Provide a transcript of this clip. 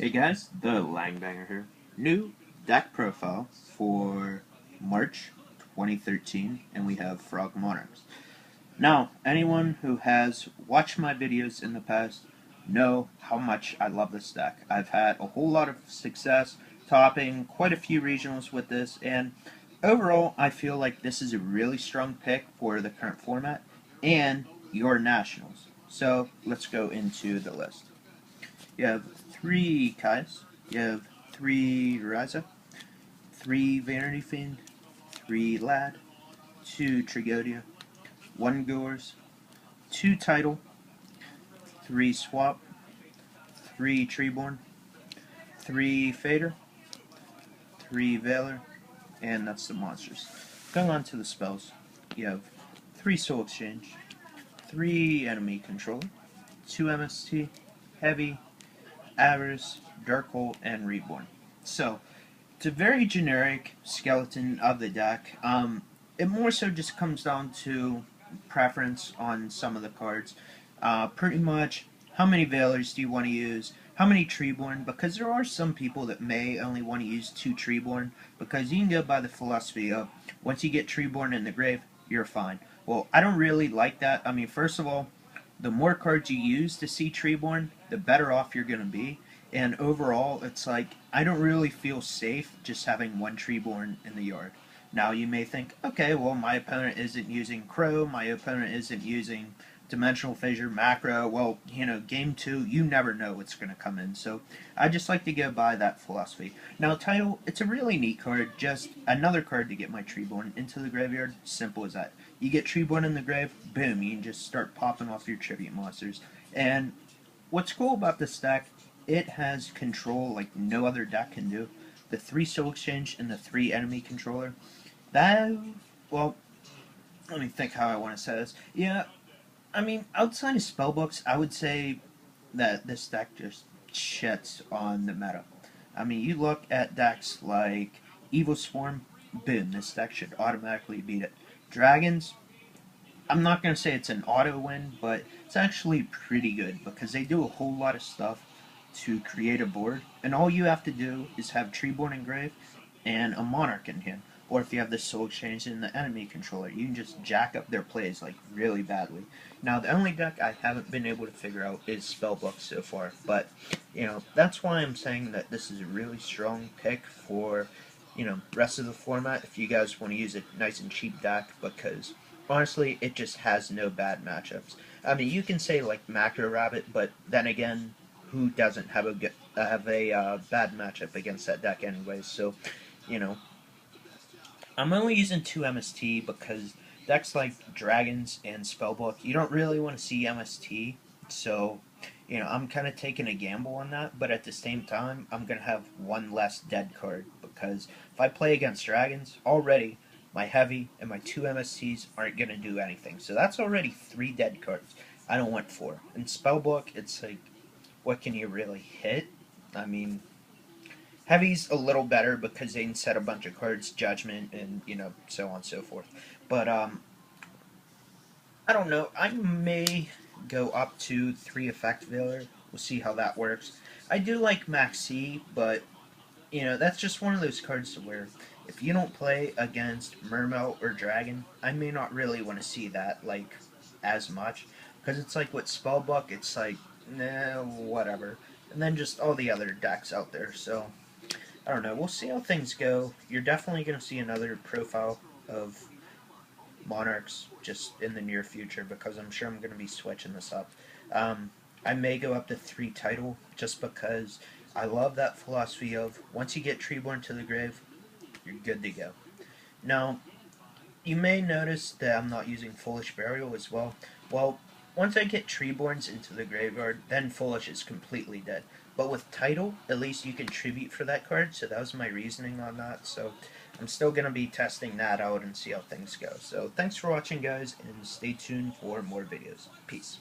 Hey guys, the Langbanger here. New deck profile for March 2013, and we have Frog Monarchs. Now, anyone who has watched my videos in the past know how much I love this deck. I've had a whole lot of success topping quite a few regionals with this, and overall, I feel like this is a really strong pick for the current format and your nationals. So, let's go into the list. You have 3 Kais, you have 3 Raza, 3 Vanity Fiend, 3 Lad, 2 Trigodia, 1 Goers, 2 Title, 3 Swap, 3 Treeborn, 3 Fader, 3 Valor, and that's the monsters. Going on to the spells, you have 3 Soul Exchange, 3 Enemy Controller, 2 MST, Heavy, Avarice, Darkhold, and Reborn. So, it's a very generic skeleton of the deck. It more so just comes down to preference on some of the cards. Pretty much, how many Veilers do you want to use? How many Treeborn? Because there are some people that may only want to use 2 Treeborn, because you can go by the philosophy of, once you get Treeborn in the grave, you're fine. Well, I don't really like that. I mean, first of all, the more cards you use to see Treeborn, the better off you're going to be. And overall, it's like, I don't really feel safe just having 1 Treeborn in the yard. Now, you may think, okay, well, my opponent isn't using Crow, my opponent isn't using Dimensional Fissure, Macro. Well, game 2, you never know what's going to come in. So, I just like to go by that philosophy. Now, Title, it's a really neat card. Just another card to get my Treeborn into the graveyard. Simple as that. You get Treeborn in the grave, boom, you can just start popping off your tribute monsters. And what's cool about this deck, it has control like no other deck can do. The 3 Soul Exchange and the 3 Enemy Controller. That, well, let me think how I want to say this. Yeah, I mean, outside of spellbooks, I would say that this deck just shits on the meta. I mean, you look at decks like Evil Swarm, boom, this deck should automatically beat it. Dragons, I'm not going to say it's an auto win, but it's actually pretty good because they do a whole lot of stuff to create a board, and all you have to do is have Treeborn Engrave and a Monarch in hand. Or if you have the Soul Exchange and the Enemy Controller, you can just jack up their plays like really badly. Now, the only deck I haven't been able to figure out is Spellbook so far, but that's why I'm saying that this is a really strong pick for rest of the format if you guys want to use a nice and cheap deck, because honestly, it just has no bad matchups. I mean, you can say like Macro Rabbit, but then again, who doesn't have a bad matchup against that deck anyways? So, you know, I'm only using 2 MST because decks like Dragons and Spellbook, you don't really want to see MST. So, I'm kind of taking a gamble on that, but at the same time, I'm going to have 1 less dead card because if I play against Dragons, already my Heavy and my 2 MSTs aren't going to do anything. So that's already 3 dead cards. I don't want 4. In Spellbook, it's like, what can you really hit? I mean, Heavy's a little better because they can set a bunch of cards, Judgment, and so on and so forth. But I don't know. I may go up to 3 Effect Veiler. We'll see how that works. I do like Maxi, but that's just one of those cards where if you don't play against Mermail or Dragon, I may not really want to see that like as much because it's like with Spellbook, it's like nah, whatever, and then just all the other decks out there. So I don't know. We'll see how things go. You're definitely going to see another profile of Monarchs just in the near future because I'm sure I'm going to be switching this up. I may go up to 3 Title just because I love that philosophy of once you get Treeborn to the grave, you're good to go. Now, you may notice that I'm not using Foolish Burial as well. Well, once I get Treeborns into the graveyard, then Foolish is completely dead. But with Title, at least you can tribute for that card, so that was my reasoning on that. So I'm still going to be testing that out and see how things go. So thanks for watching, guys, and stay tuned for more videos. Peace.